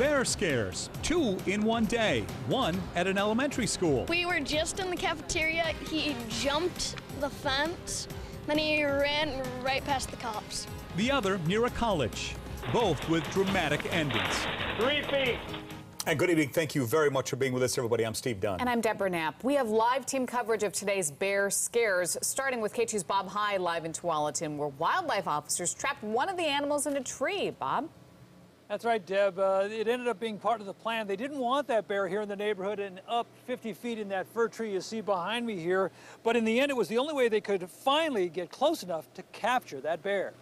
bear scares, 2 in one day, one at an elementary school. We were just in the cafeteria. He jumped the fence, then he ran right past the cops. The other near a college, both with dramatic endings. 3 feet. And good evening. Thank you very much for being with us, everybody. I'm Steve Dunn. And I'm Deborah Knapp. We have live team coverage of today's bear scares, starting with K2's Bob High live in Tualatin, where wildlife officers trapped one of the animals in a tree. Bob? That's right, Deb. It ended up being part of the plan. They didn't want that bear here in the neighborhood and up 50 feet in that fir tree you see behind me here. But in the end, it was the only way they could finally get close enough to capture that bear.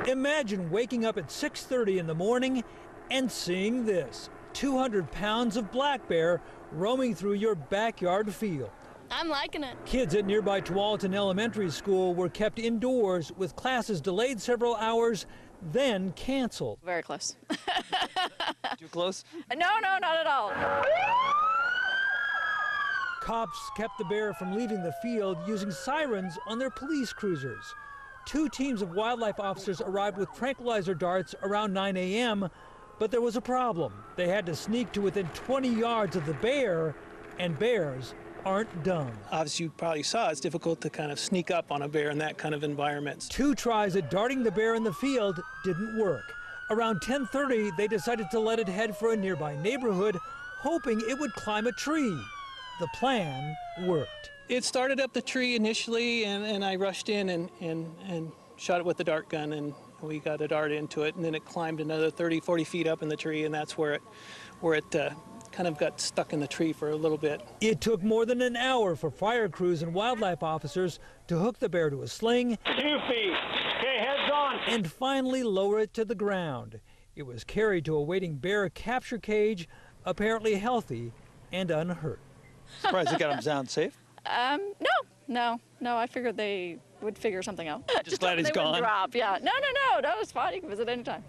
Imagine waking up at 6:30 in the morning and seeing this. 200 pounds of black bear roaming through your backyard field. I'm liking it. Kids at nearby Tualatin Elementary School were kept indoors with classes delayed several hours, then canceled. Very close. Too close? No, not at all. Cops kept the bear from leaving the field using sirens on their police cruisers. 2 teams of wildlife officers arrived with tranquilizer darts around 9 a.m., but there was a problem. They had to sneak to within 20 yards of the bear, and bears aren't dumb. Obviously, you probably saw it's difficult to kind of sneak up on a bear in that kind of environment. 2 tries at darting the bear in the field didn't work. Around 10:30, they decided to let it head for a nearby neighborhood, hoping it would climb a tree. The plan worked. It started up the tree initially, and I rushed in and shot it with the dart gun, and we got a dart into it, and then it climbed another 30, 40 feet up in the tree, and that's where it kind of got stuck in the tree for a little bit. It took more than an hour for fire crews and wildlife officers to hook the bear to a sling. 2 feet. Okay, heads on. And finally lower it to the ground. It was carried to a waiting bear capture cage, apparently healthy and unhurt. Surprised they got him sound safe? No. I figured they would figure something out. Just glad he's gone. Drop. Yeah. No, it's fine. You can visit anytime.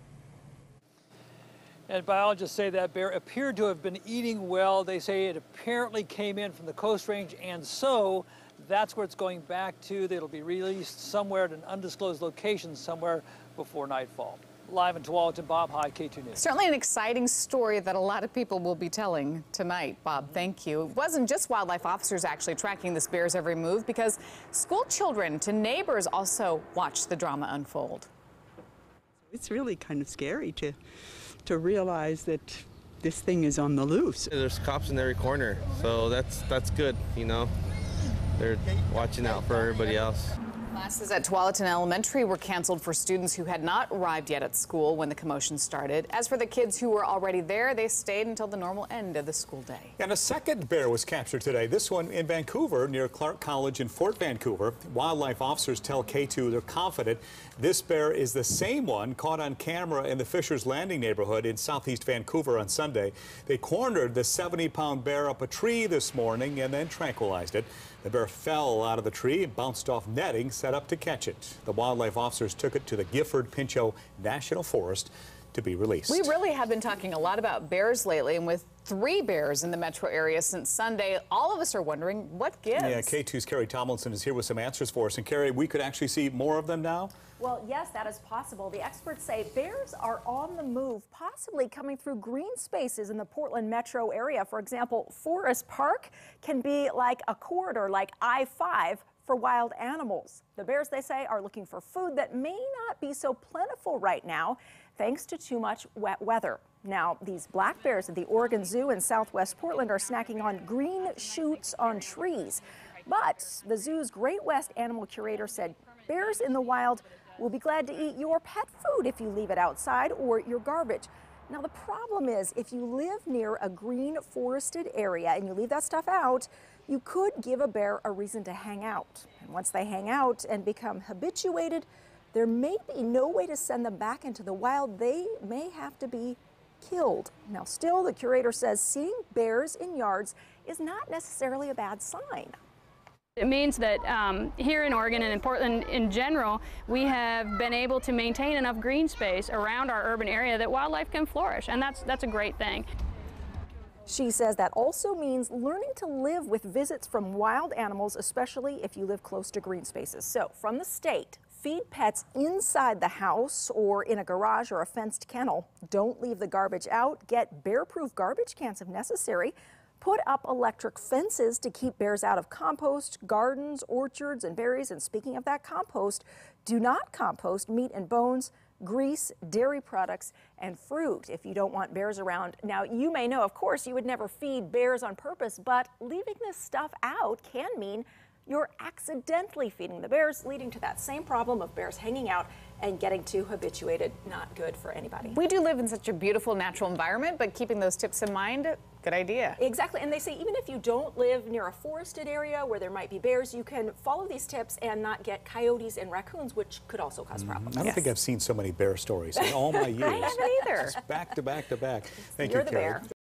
And biologists say that bear appeared to have been eating well. They say it apparently came in from the Coast Range, and so that's where it's going back to. It'll be released somewhere at an undisclosed location somewhere before nightfall. Live in Tualatin, Bob High, K2 News. Certainly an exciting story that a lot of people will be telling tonight, Bob. Thank you. It wasn't just wildlife officers actually tracking this bear's every move, because school children to neighbors also watched the drama unfold. It's really kind of scary to realize that this thing is on the loose. There's cops in every corner, so that's good, you know. They're watching out for everybody else. Classes at Tualatin Elementary were canceled for students who had not arrived yet at school when the commotion started. As for the kids who were already there, they stayed until the normal end of the school day. And a second bear was captured today, this one in Vancouver near Clark College in Fort Vancouver. Wildlife officers tell K2 they're confident this bear is the same one caught on camera in the Fisher's Landing neighborhood in southeast Vancouver on Sunday. They cornered the 70-pound bear up a tree this morning and then tranquilized it. The bear fell out of the tree and bounced off netting set up to catch it. The wildlife officers took it to the Gifford-Pinchot National Forest to be released. We really have been talking a lot about bears lately, and with 3 bears in the metro area since Sunday, all of us are wondering what gives. Yeah, K2's Carrie Tomlinson is here with some answers for us. And Carrie, we could actually see more of them now? Well, yes, that is possible. The experts say bears are on the move, possibly coming through green spaces in the Portland metro area. For example, Forest Park can be like a corridor, like I-5 for wild animals. The bears, they say, are looking for food that may not be so plentiful right now, thanks to too much wet weather. Now, these black bears at the Oregon Zoo in southwest Portland are snacking on green shoots on trees. But the zoo's Great West animal curator said bears in the wild will be glad to eat your pet food if you leave it outside or your garbage. Now, the problem is if you live near a green forested area and you leave that stuff out, you could give a bear a reason to hang out. And once they hang out and become habituated, there may be no way to send them back into the wild. They may have to be killed. Now, still, the curator says seeing bears in yards is not necessarily a bad sign. It means that here in Oregon and in Portland in general, we have been able to maintain enough green space around our urban area that wildlife can flourish, and that's a great thing. She says that also means learning to live with visits from wild animals, especially if you live close to green spaces. So from the state, Feed pets inside the house or in a garage or a fenced kennel. Don't leave the garbage out. Get bear-proof garbage cans if necessary. Put up electric fences to keep bears out of compost, gardens, orchards, and berries. And speaking of that compost, do not compost meat and bones, grease, dairy products, and fruit if you don't want bears around. Now, you may know, of course, you would never feed bears on purpose, but leaving this stuff out can mean you're accidentally feeding the bears, leading to that same problem of bears hanging out and getting too habituated. Not good for anybody. We do live in such a beautiful natural environment, but keeping those tips in mind, good idea. Exactly, and they say even if you don't live near a forested area where there might be bears, you can follow these tips and not get coyotes and raccoons, which could also cause problems. I don't think I've seen so many bear stories in all my years. I haven't either. Just back to back to back. Thank You're you, the Carrie. bear.